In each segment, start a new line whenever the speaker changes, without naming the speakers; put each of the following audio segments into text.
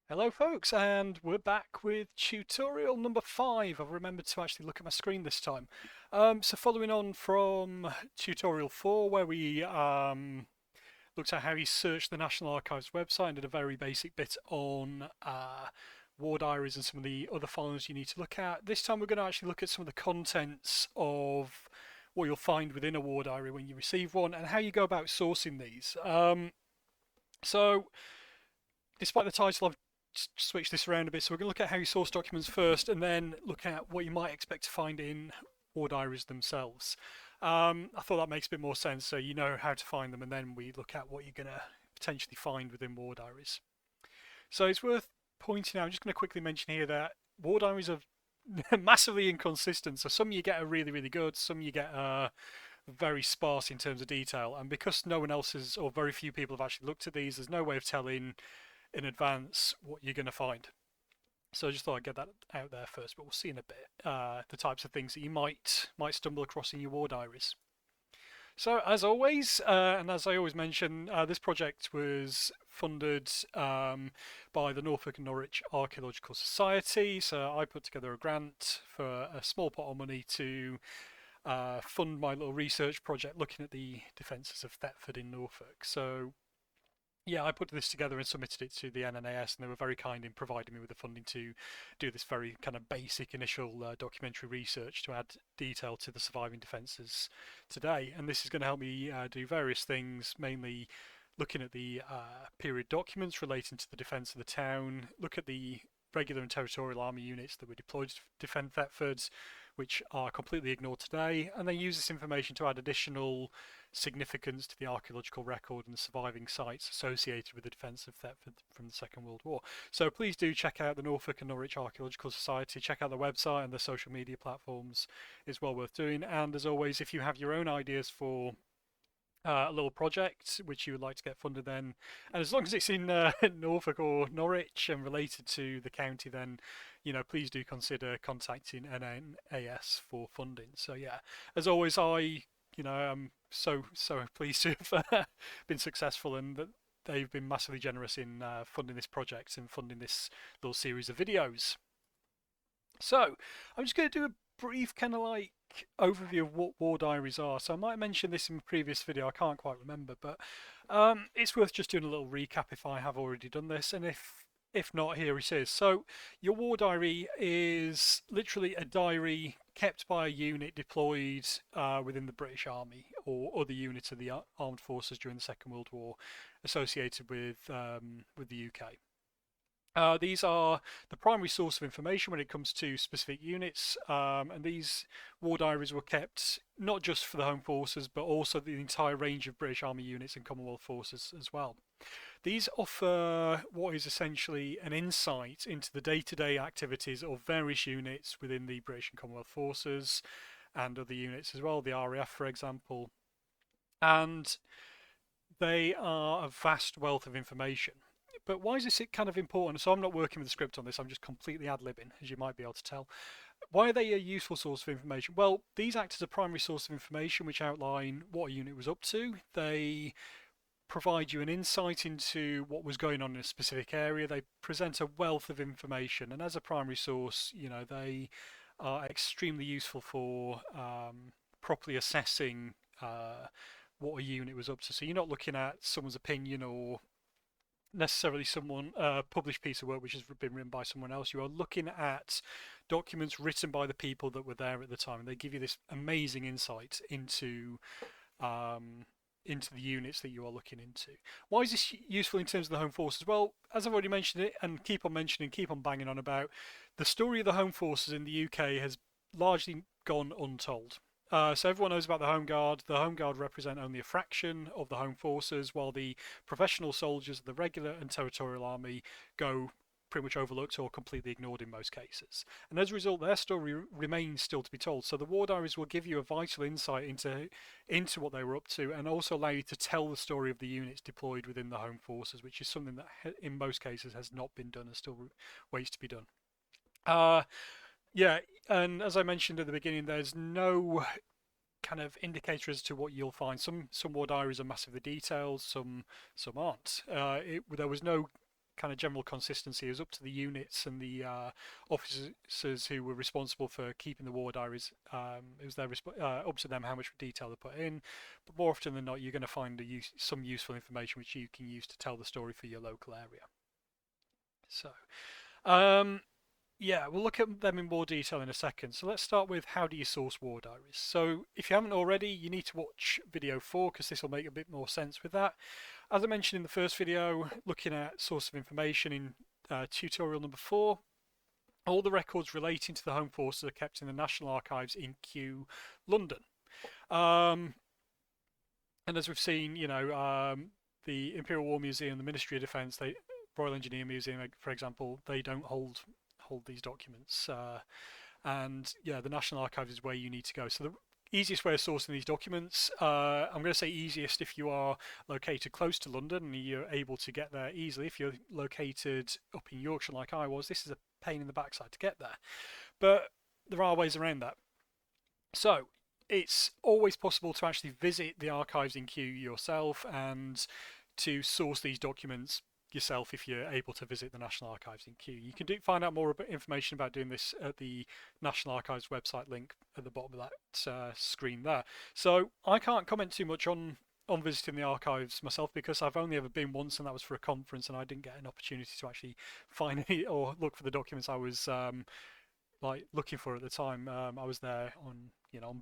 Hello folks, and we're back with tutorial number 5. I've remembered to actually look at my screen this time. So following on from tutorial 4 where we looked at how you search the National Archives website and did a very basic bit on war diaries and some of the other files you need to look at. This time we're going to actually look at some of the contents of what you'll find within a war diary when you receive one and how you go about sourcing these. So despite the title, I've switched this around a bit. So we're going to look at how you source documents first, and then look at what you might expect to find in war diaries themselves. I thought that makes a bit more sense, so you know how to find them, and then we look at what you're going to potentially find within war diaries. So it's worth pointing out, I'm just going to quickly mention here that war diaries are massively inconsistent. So some you get are really, really good, some you get very sparse in terms of detail, and because no one else has, or very few people have actually looked at these, there's no way of telling in advance what you're going to find. So I just thought I'd get that out there first, but we'll see in a bit the types of things that you might stumble across in your war diaries. So as always, and as I always mention, this project was funded by the Norfolk and Norwich Archaeological Society. So I put together a grant for a small pot of money to fund my little research project looking at the defences of Thetford in Norfolk. So yeah, I put this together and submitted it to the NNAS, and they were very kind in providing me with the funding to do this very kind of basic initial documentary research to add detail to the surviving defences today. And this is going to help me do various things, mainly looking at the period documents relating to the defence of the town, look at the regular and territorial army units that were deployed to defend Thetford, which are completely ignored today, and then use this information to add additional significance to the archaeological record and the surviving sites associated with the defence of Thetford from the Second World War. So please do check out the Norfolk and Norwich Archaeological Society, check out the website and the social media platforms. It's well worth doing. And as always, if you have your own ideas for a little project which you would like to get funded, then, and as long as it's in Norfolk or Norwich and related to the county, then please do consider contacting NNAS for funding. So yeah, as always, I'm so pleased to have been successful, and that they've been massively generous in funding this project and funding this little series of videos. So I'm just going to do a brief kind of like overview of what war diaries are. So I might have mentioned this in a previous video, I can't quite remember, but it's worth just doing a little recap if I have already done this, and if not, here it is. So your war diary is literally a diary kept by a unit deployed within the British Army or other units of the armed forces during the Second World War associated with the UK. These are the primary source of information when it comes to specific units, and these war diaries were kept not just for the Home Forces but also the entire range of British Army units and Commonwealth forces as well. These offer what is essentially an insight into the day-to-day activities of various units within the British and Commonwealth forces and other units as well, the RAF for example, and they are a vast wealth of information. But why is this kind of important? So I'm not working with the script on this, I'm just completely ad-libbing, as you might be able to tell. Why are they a useful source of information? Well, these act as a primary source of information which outline what a unit was up to. They provide you an insight into what was going on in a specific area. They present a wealth of information, and as a primary source, they are extremely useful for properly assessing what a unit was up to. So you're not looking at someone's opinion or necessarily someone published piece of work which has been written by someone else. You are looking at documents written by the people that were there at the time, and they give you this amazing insight into the units that you are looking into. Why is this useful in terms of the Home Forces? Well, as I've already mentioned it and keep on mentioning, keep on banging on about, the story of the Home Forces in the UK has largely gone untold. So everyone knows about the Home Guard. The Home Guard represent only a fraction of the Home Forces, while the professional soldiers of the regular and territorial army go pretty much overlooked or completely ignored in most cases. And as a result, their story remains still to be told. So the war diaries will give you a vital insight into what they were up to, and also allow you to tell the story of the units deployed within the Home Forces, which is something that in most cases has not been done and still waits to be done. Yeah, and as I mentioned at the beginning, there's no kind of indicator as to what you'll find. Some war diaries are massively detailed, some aren't. There was no kind of general consistency. It was up to the units and the officers who were responsible for keeping the war diaries. It was up to them how much detail they put in. But more often than not, you're going to find some useful information which you can use to tell the story for your local area. So, yeah, we'll look at them in more detail in a second. So let's start with how do you source war diaries. So if you haven't already, you need to watch video 4 because this will make a bit more sense with that. As I mentioned in the first video, looking at source of information in tutorial number 4, all the records relating to the Home Forces are kept in the National Archives in Kew, London. And as we've seen, the Imperial War Museum, the Ministry of Defence, Royal Engineer Museum, for example, they don't hold these documents. And yeah, the National Archives is where you need to go. So the easiest way of sourcing these documents, I'm going to say easiest if you are located close to London and you're able to get there easily. If you're located up in Yorkshire like I was, this is a pain in the backside to get there. But there are ways around that. So it's always possible to actually visit the archives in Kew yourself and to source these documents yourself if you're able to visit the National Archives in Kew. You can find out more information about doing this at the National Archives website link at the bottom of that screen there. So I can't comment too much on visiting the archives myself because I've only ever been once, and that was for a conference, and I didn't get an opportunity to actually find any or look for the documents I was looking for at the time. I was there on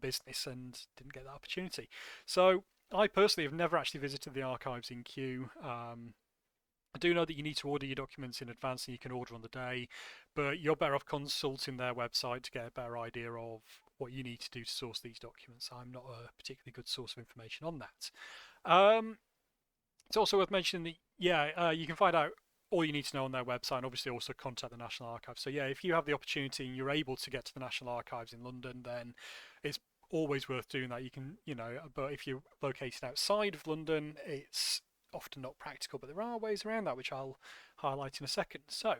business and didn't get that opportunity. So I personally have never actually visited the archives in Kew. I do know that you need to order your documents in advance and you can order on the day, but you're better off consulting their website to get a better idea of what you need to do to source these documents. I'm not a particularly good source of information on that. It's also worth mentioning that, you can find out all you need to know on their website, and obviously also contact the National Archives. So yeah, if you have the opportunity and you're able to get to the National Archives in London, then it's always worth doing that. You can, but if you're located outside of London, it's often not practical, but there are ways around that which I'll highlight in a second. So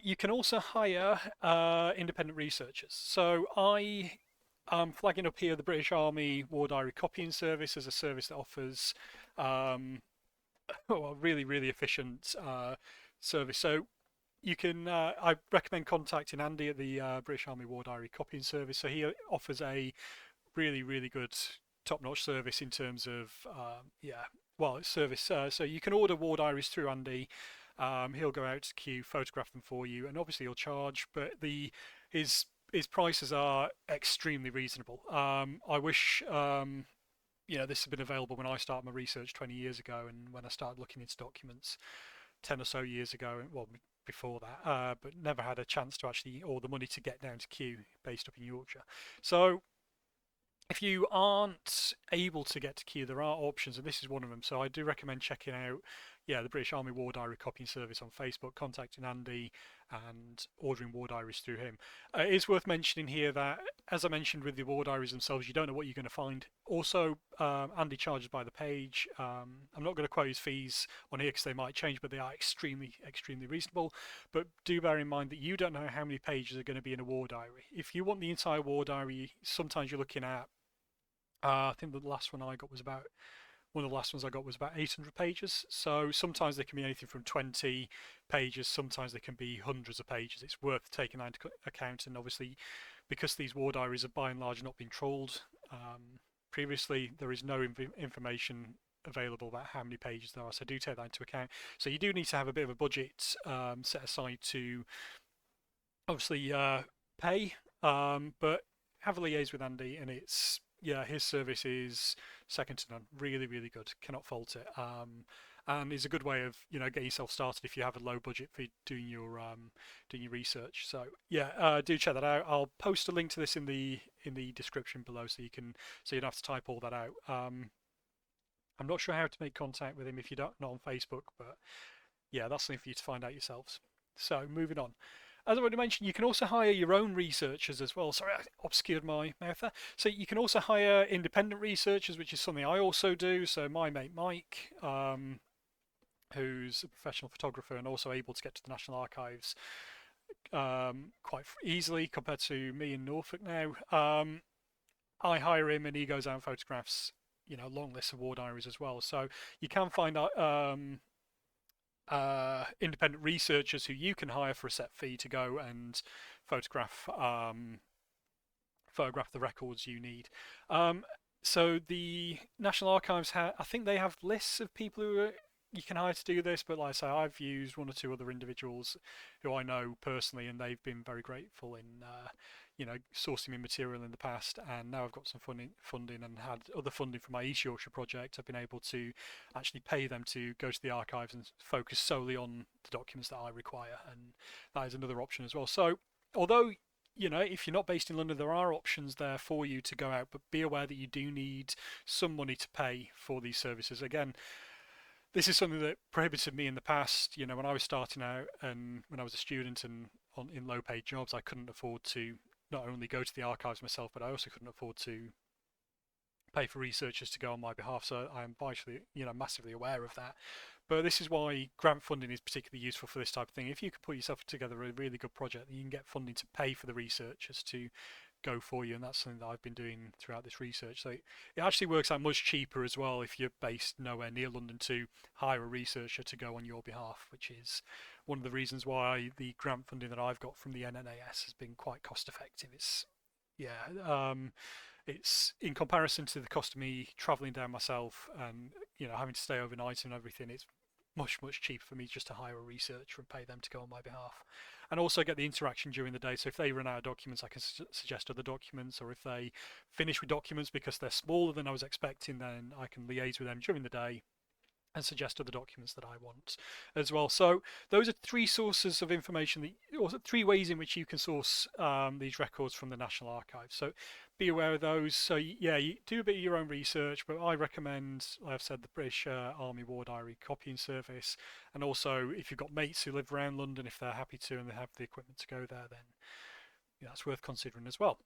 you can also hire independent researchers. So I am flagging up here the British Army War Diary Copying Service as a service that offers a really, really efficient service. So you can, I recommend contacting Andy at the British Army War Diary Copying Service. So he offers a really, really good top-notch service in terms of service. So you can order war diaries through Andy. He'll go out to Kew, photograph them for you, and obviously he'll charge. But his prices are extremely reasonable. I wish this had been available when I started my research 20 years ago, and when I started looking into documents 10 or so years ago. Well, before that, but never had a chance to actually, or the money to get down to Kew, based up in Yorkshire. So if you aren't able to get to Kew, there are options, and this is one of them. So I do recommend checking out, the British Army War Diary Copying Service on Facebook, contacting Andy and ordering war diaries through him. It is worth mentioning here that, as I mentioned with the war diaries themselves, you don't know what you're going to find. Also, Andy charges by the page. I'm not going to quote his fees on here because they might change, but they are extremely, extremely reasonable. But do bear in mind that you don't know how many pages are going to be in a war diary. If you want the entire war diary, sometimes you're looking at, I think the last one I got was about, one of the last ones I got was about 800 pages. So sometimes they can be anything from 20 pages, sometimes they can be hundreds of pages. It's worth taking that into account, and obviously because these war diaries are by and large not been trolled previously, there is no information available about how many pages there are, so do take that into account. So you do need to have a bit of a budget set aside to obviously pay, but have a liaise with Andy, and it's, his service is second to none. Really, really good. Cannot fault it. And is a good way of getting yourself started if you have a low budget for doing your research. So do check that out. I'll post a link to this in the description below, so you don't have to type all that out. I'm not sure how to make contact with him if you're not on Facebook, but that's something for you to find out yourselves. So moving on. As I already mentioned, you can also hire your own researchers as well. Sorry, I obscured my mouth there. So you can also hire independent researchers, which is something I also do. So my mate Mike, who's a professional photographer and also able to get to the National Archives quite easily compared to me in Norfolk now. I hire him and he goes out and photographs, long lists of war diaries as well. So you can find out independent researchers who you can hire for a set fee to go and photograph photograph the records you need. So the National Archives, I think they have lists of people who you can hire to do this, but like I say, I've used one or two other individuals who I know personally, and they've been very grateful in sourcing me material in the past. And now I've got some funding and had other funding for my East Yorkshire project. I've been able to actually pay them to go to the archives and focus solely on the documents that I require, and that is another option as well. So although if you're not based in London, there are options there for you to go out, but be aware that you do need some money to pay for these services. Again, this is something that prohibited me in the past. When I was starting out and when I was a student and in low-paid jobs, I couldn't afford to not only go to the archives myself, but I also couldn't afford to pay for researchers to go on my behalf. So I am actually, massively aware of that. But this is why grant funding is particularly useful for this type of thing. If you can put yourself together a really good project, you can get funding to pay for the researchers to go for you, and that's something that I've been doing throughout this research. So it actually works out much cheaper as well if you're based nowhere near London to hire a researcher to go on your behalf, which is one of the reasons why the grant funding that I've got from the NNAS has been quite cost effective. It's in comparison to the cost of me travelling down myself and having to stay overnight and everything, it's much cheaper for me just to hire a researcher and pay them to go on my behalf, and also get the interaction during the day. So if they run out of documents, I can suggest other documents, or if they finish with documents because they're smaller than I was expecting, then I can liaise with them during the day and suggest other documents that I want as well. So those are three sources of information, or three ways in which you can source these records from the National Archives. So be aware of those. So yeah, you do a bit of your own research, but I recommend, like I've said, the British Army War Diary copying service. And also, if you've got mates who live around London, if they're happy to and they have the equipment to go there, then that's worth considering as well.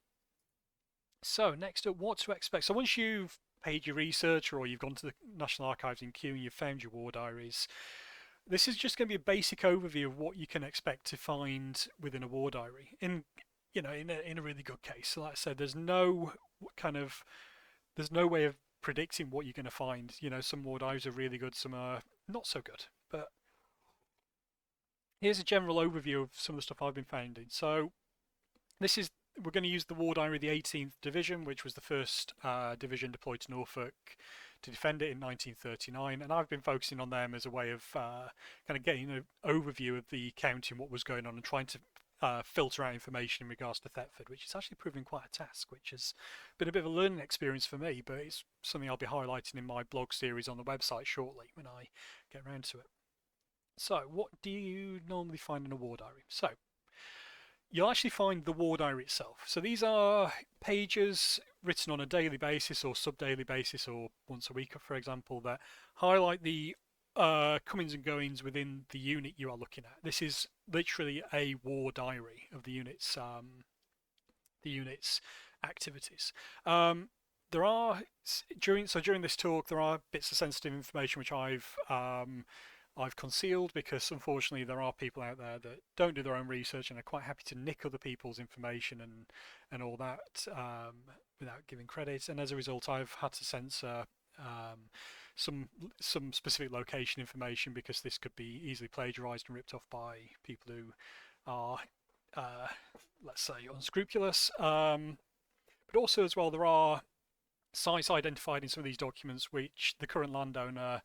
So next up, what to expect. So once you've paid your research, or you've gone to the National Archives in Kew and you've found your war diaries, this is just going to be a basic overview of what you can expect to find within a war diary in a really good case. So like I said, there's no way of predicting what you're going to find. Some war diaries are really good, some are not so good, but here's a general overview of some of the stuff I've been finding. So we're going to use the war diary of the 18th Division, which was the first division deployed to Norfolk to defend it in 1939, and I've been focusing on them as a way of kind of getting an overview of the county and what was going on, and trying to filter out information in regards to Thetford, which is actually proving quite a task, which has been a bit of a learning experience for me, but it's something I'll be highlighting in my blog series on the website shortly when I get around to it. So what do you normally find in a war diary? So you'll actually find the war diary itself. So these are pages written on a daily basis or sub-daily basis, or once a week, for example, that highlight the comings and goings within the unit you are looking at. This is literally a war diary of the unit's activities. During this talk, there are bits of sensitive information which I've concealed, because unfortunately there are people out there that don't do their own research and are quite happy to nick other people's information and all that without giving credit, and as a result I've had to censor some specific location information, because this could be easily plagiarized and ripped off by people who are let's say unscrupulous, but also as well there are sites identified in some of these documents which the current landowner,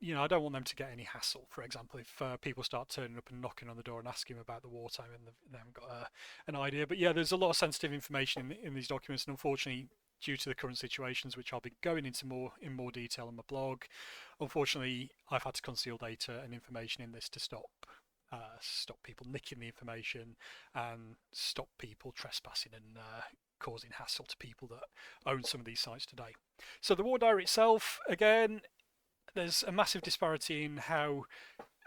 I don't want them to get any hassle. For example, if people start turning up and knocking on the door and asking about the wartime and they haven't got an idea. But yeah, there's a lot of sensitive information in these documents, and unfortunately, due to the current situations, which I'll be going into in more detail on my blog, unfortunately, I've had to conceal data and information in this to stop people nicking the information and stop people trespassing and causing hassle to people that own some of these sites today. So the war diary itself, again, there's a massive disparity in how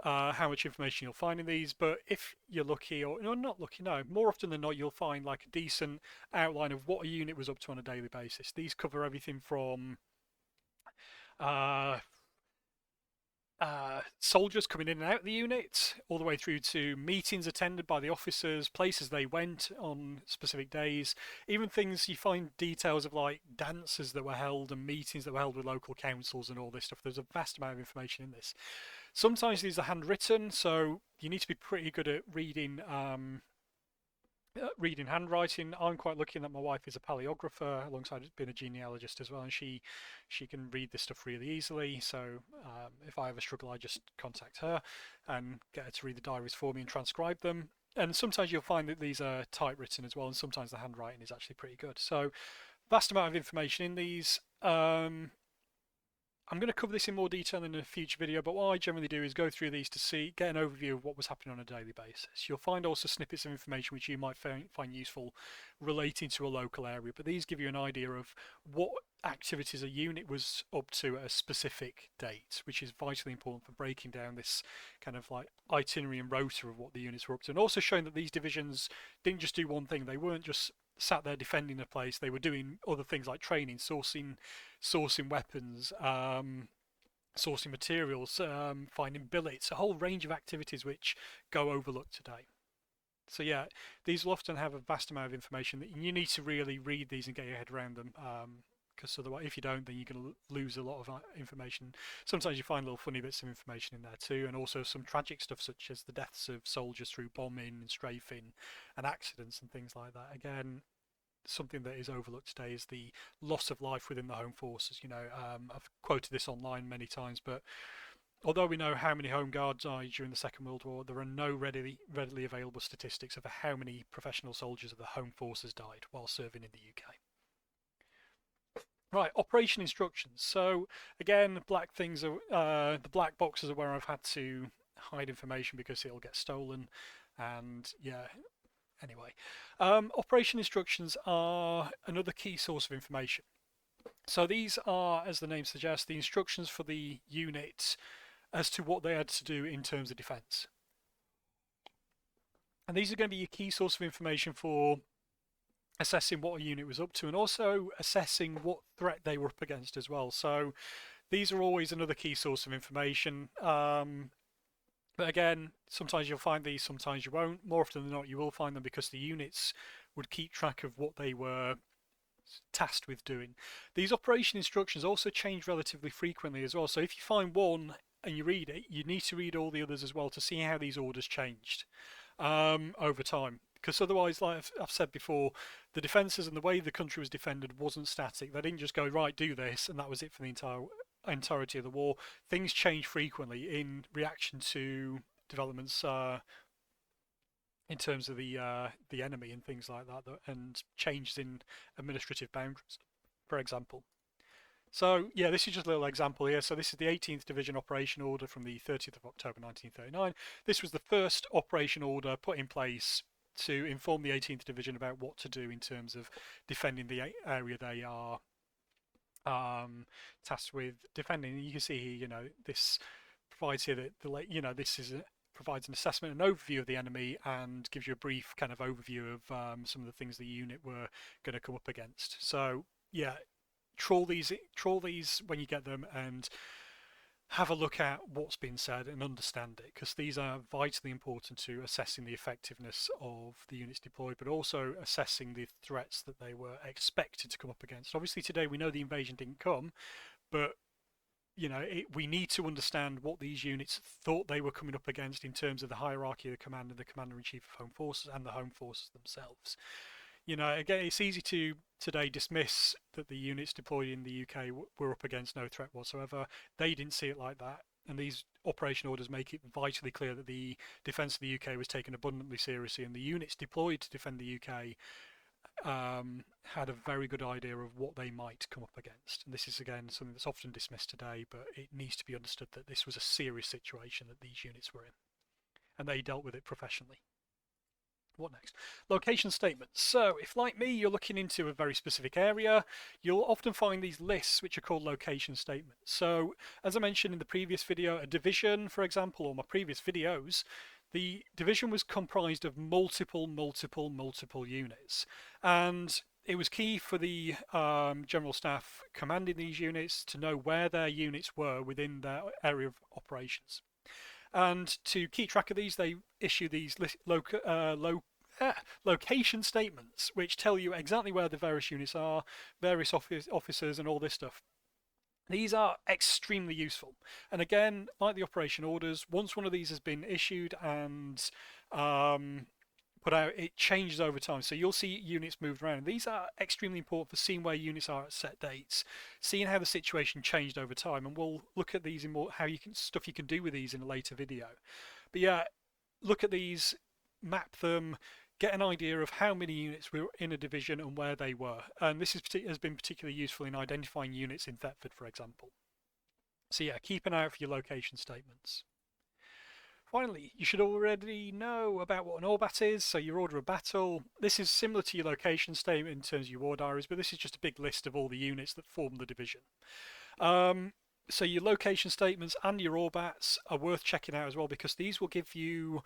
much information you'll find in these, but if you're lucky, or not lucky, no, more often than not, you'll find like a decent outline of what a unit was up to on a daily basis. These cover everything from soldiers coming in and out of the unit, all the way through to meetings attended by the officers, places they went on specific days, even things you find details of like dances that were held and meetings that were held with local councils and all this stuff. There's a vast amount of information in this. Sometimes these are handwritten, so you need to be pretty good at reading reading handwriting. I'm quite lucky that my wife is a paleographer alongside being a genealogist as well, and she can read this stuff really easily. So if I ever struggle, I just contact her and get her to read the diaries for me and transcribe them. And sometimes you'll find that these are typewritten as well, and sometimes the handwriting is actually pretty good. So vast amount of information in these. I'm going to cover this in more detail in a future video, but what I generally do is go through these to get an overview of what was happening on a daily basis. You'll find also snippets of information which you might find useful relating to a local area, but these give you an idea of what activities a unit was up to at a specific date, which is vitally important for breaking down this kind of like itinerary and rota of what the units were up to, and also showing that these divisions didn't just do one thing. They weren't just sat there defending a place. They were doing other things like training, sourcing weapons, sourcing materials, finding billets, a whole range of activities which go overlooked today. So yeah, these will often have a vast amount of information that you need to really read these and get your head around them. Because otherwise, if you don't, then you're going to lose a lot of information. Sometimes you find little funny bits of information in there too, and also some tragic stuff such as the deaths of soldiers through bombing and strafing and accidents and things like that. Again, something that is overlooked today is the loss of life within the home forces. I've quoted this online many times, but although we know how many home guards died during the Second World War, there are no readily available statistics of how many professional soldiers of the home forces died while serving in the UK. Right, operation instructions. So again, black things are the black boxes are where I've had to hide information because it'll get stolen, and yeah. Anyway, operation instructions are another key source of information. So these are, as the name suggests, the instructions for the unit as to what they had to do in terms of defence. And these are going to be a key source of information for assessing what a unit was up to, and also assessing what threat they were up against as well. So these are always another key source of information. But again, sometimes you'll find these, sometimes you won't. More often than not, you will find them because the units would keep track of what they were tasked with doing. These operation instructions also change relatively frequently as well. So if you find one and you read it, you need to read all the others as well to see how these orders changed over time. Because otherwise, like I've said before, the defences and the way the country was defended wasn't static. They didn't just go, right, do this, and that was it for the entirety of the war. Things change frequently in reaction to developments in terms of the enemy and things like that, and changes in administrative boundaries, for example. So yeah, this is just a little example here. So this is the 18th Division Operation Order from the 30th of October 1939. This was the first operation order put in place to inform the 18th Division about what to do in terms of defending the area they are tasked with defending. You can see here, this provides here that this is provides an assessment and overview of the enemy and gives you a brief kind of overview of some of the things the unit were going to come up against. So yeah, trawl these when you get them and have a look at what's been said and understand it, because these are vitally important to assessing the effectiveness of the units deployed, but also assessing the threats that they were expected to come up against. Obviously today we know the invasion didn't come, but we need to understand what these units thought they were coming up against in terms of the hierarchy of the command and the Commander-in-Chief of Home Forces and the Home Forces themselves. Again, it's easy to today dismiss that the units deployed in the UK were up against no threat whatsoever. They didn't see it like that, and these operation orders make it vitally clear that the defence of the UK was taken abundantly seriously, and the units deployed to defend the UK had a very good idea of what they might come up against. And this is again something that's often dismissed today, but it needs to be understood that this was a serious situation that these units were in, and they dealt with it professionally. What next? Location statements. So if, like me, you're looking into a very specific area, you'll often find these lists which are called location statements. So as I mentioned in the previous video, a division, for example, or my previous videos, the division was comprised of multiple units, and it was key for the general staff commanding these units to know where their units were within their area of operations. And to keep track of these, they issue these location statements, which tell you exactly where the various units are, various officers, and all this stuff. These are extremely useful. And again, like the operation orders, once one of these has been issued and um, put out, it changes over time. So you'll see units moved around. These are extremely important for seeing where units are at set dates, seeing how the situation changed over time, and we'll look at these in more how you can stuff you can do with these in a later video. But yeah, look at these, map them, get an idea of how many units were in a division and where they were. And this has been particularly useful in identifying units in Thetford, for example. So yeah, keep an eye out for your location statements. Finally, you should already know about what an ORBAT is, so your order of battle. This is similar to your location statement in terms of your war diaries, but this is just a big list of all the units that form the division. So your location statements and your ORBATs are worth checking out as well, because these will give you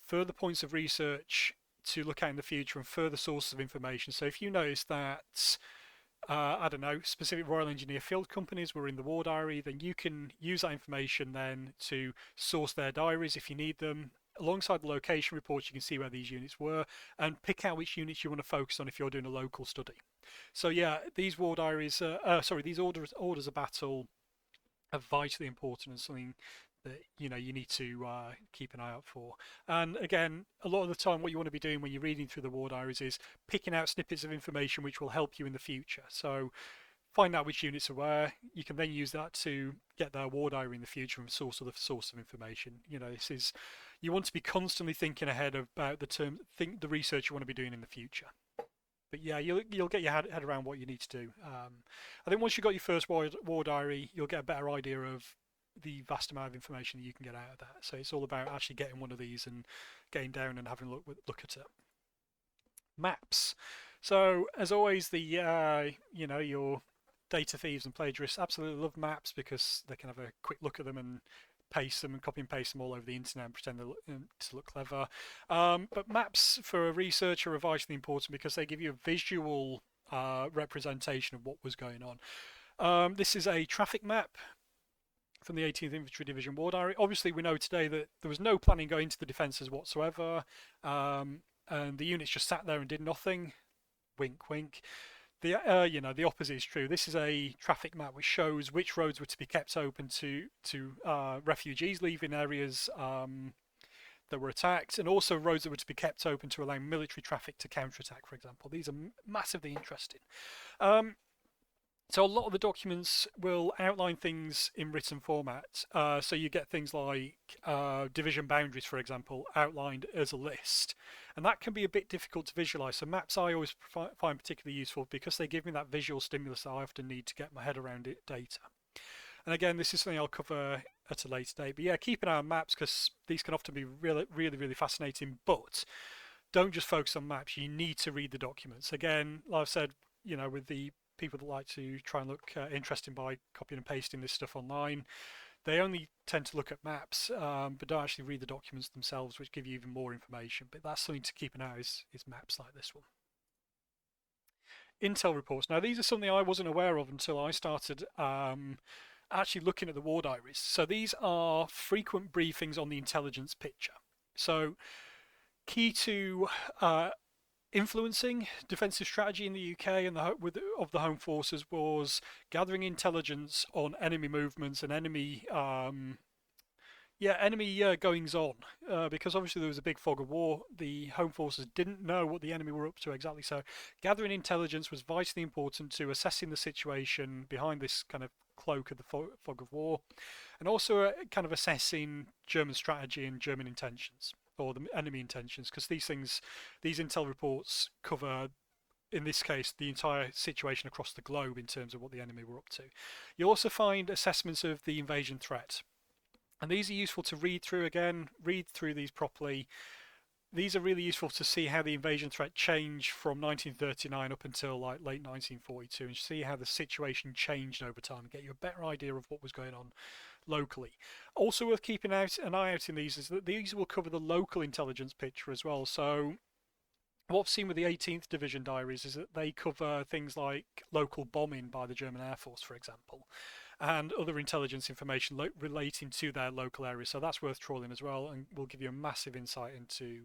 further points of research to look at in the future and further sources of information. So if you notice that I don't know, specific Royal Engineer Field companies were in the war diary, then you can use that information then to source their diaries if you need them. Alongside the location reports, you can see where these units were and pick out which units you want to focus on if you're doing a local study. So yeah, these war diaries, these orders of battle are vitally important and something that you need to keep an eye out for. And again, a lot of the time what you want to be doing when you're reading through the war diaries is picking out snippets of information which will help you in the future. So find out which units are where. You can then use that to get their war diary in the future and source of information. This is, you want to be constantly thinking ahead about the research you want to be doing in the future. But yeah, you'll get your head around what you need to do. I think once you've got your first war diary, you'll get a better idea of the vast amount of information that you can get out of that. So it's all about actually getting one of these and getting down and having a look at it. Maps. So as always, the your data thieves and plagiarists absolutely love maps because they can have a quick look at them and paste them and copy and paste them all over the internet and pretend to look clever. But maps for a researcher are vitally important because they give you a visual representation of what was going on. This is a traffic map from the 18th Infantry Division War Diary. Obviously, we know today that there was no planning going into the defences whatsoever, and the units just sat there and did nothing. Wink, wink. The opposite is true. This is a traffic map which shows which roads were to be kept open to refugees leaving areas that were attacked, and also roads that were to be kept open to allow military traffic to counterattack, for example. These are massively interesting. So a lot of the documents will outline things in written format. So you get things like division boundaries, for example, outlined as a list. And that can be a bit difficult to visualize. So maps I always find particularly useful because they give me that visual stimulus that I often need to get my head around data. And again, this is something I'll cover at a later date. But yeah, keep an eye on maps because these can often be really, really, really fascinating. But don't just focus on maps. You need to read the documents. Again, like I've said, with the people that like to try and look interesting by copying and pasting this stuff online, they only tend to look at maps, but don't actually read the documents themselves, which give you even more information. But that's something to keep an eye on, is maps like this one. Intel reports. Now, these are something I wasn't aware of until I started actually looking at the war diaries. So these are frequent briefings on the intelligence picture. So key to influencing defensive strategy in the UK and of the Home Forces was gathering intelligence on enemy movements and enemy goings on, because obviously there was a big fog of war. The Home Forces didn't know what the enemy were up to exactly, so gathering intelligence was vitally important to assessing the situation behind this kind of cloak of the fog of war, and also kind of assessing German strategy and German intentions, or the enemy intentions, because these intel reports cover, in this case, the entire situation across the globe in terms of what the enemy were up to. You'll also find assessments of the invasion threat, and these are useful to read through. Again, read through these properly. These are really useful to see how the invasion threat changed from 1939 up until like late 1942, and see how the situation changed over time, and get you a better idea of what was going on locally. Also worth keeping an eye out in these is that these will cover the local intelligence picture as well. So what I've seen with the 18th Division diaries is that they cover things like local bombing by the German Air Force, for example, and other intelligence information relating to their local area. So that's worth trawling as well, and will give you a massive insight into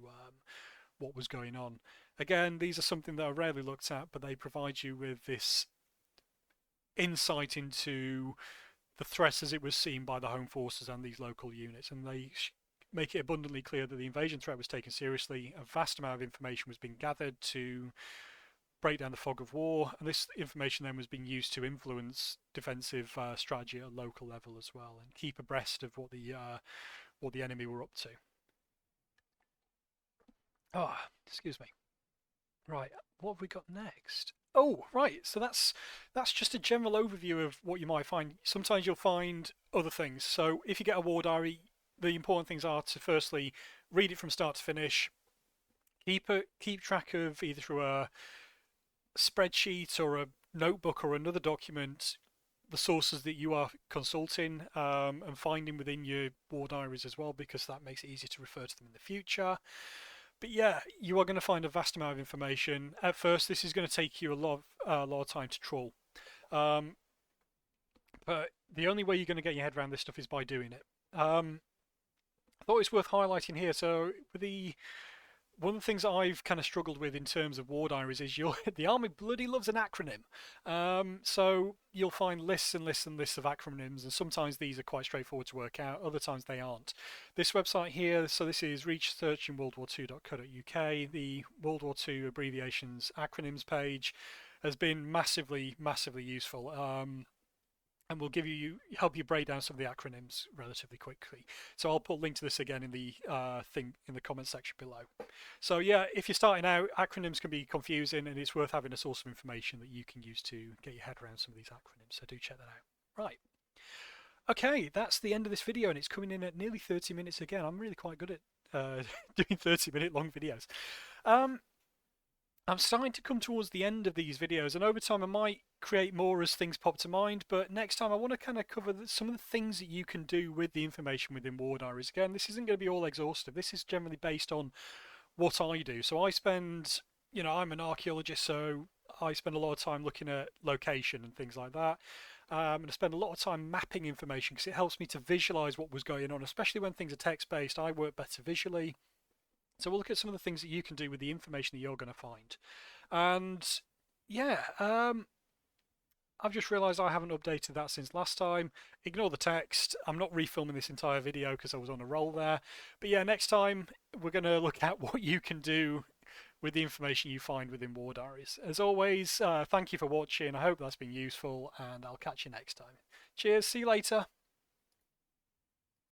what was going on. Again, these are something that are rarely looked at, but they provide you with this insight into the threats as it was seen by the Home Forces and these local units, and they make it abundantly clear that the invasion threat was taken seriously. A vast amount of information was being gathered to break down the fog of war, and this information then was being used to influence defensive strategy at a local level as well, and keep abreast of what the enemy were up to. Oh, excuse me. Right, what have we got next? Oh, right. So that's just a general overview of what you might find. Sometimes you'll find other things. So if you get a war diary, the important things are to firstly read it from start to finish. Keep track of either through a spreadsheet or a notebook or another document the sources that you are consulting and finding within your war diaries as well, because that makes it easier to refer to them in the future. But yeah, you are going to find a vast amount of information. At first, this is going to take you a lot of time to trawl. But the only way you're going to get your head around this stuff is by doing it. I thought it's worth highlighting here. So one of the things I've kind of struggled with in terms of war diaries is the army bloody loves an acronym. So you'll find lists and lists and lists of acronyms, and sometimes these are quite straightforward to work out, other times they aren't. This website here, so this is researchingworldwar2.co.uk, the World War II abbreviations acronyms page has been massively useful. And will help you break down some of the acronyms relatively quickly. So I'll put a link to this again in the thing in the comment section below. So yeah, if you're starting out, acronyms can be confusing, and it's worth having a source of information that you can use to get your head around some of these acronyms. So do check that out. Right. Okay, that's the end of this video, and it's coming in at nearly 30 minutes again. I'm really quite good at doing 30-minute long videos. I'm starting to come towards the end of these videos, and over time I might create more as things pop to mind, but next time I want to kind of cover some of the things that you can do with the information within war diaries. Again, this isn't going to be all exhaustive. This is generally based on what I do. So I'm an archaeologist, so I spend a lot of time looking at location and things like that. And I spend a lot of time mapping information because it helps me to visualize what was going on, especially when things are text-based. I work better visually. So we'll look at some of the things that you can do with the information that you're going to find. And yeah, I've just realised I haven't updated that since last time. Ignore the text. I'm not refilming this entire video because I was on a roll there. But yeah, next time we're going to look at what you can do with the information you find within war diaries. As always, thank you for watching. I hope that's been useful, and I'll catch you next time. Cheers, see you later.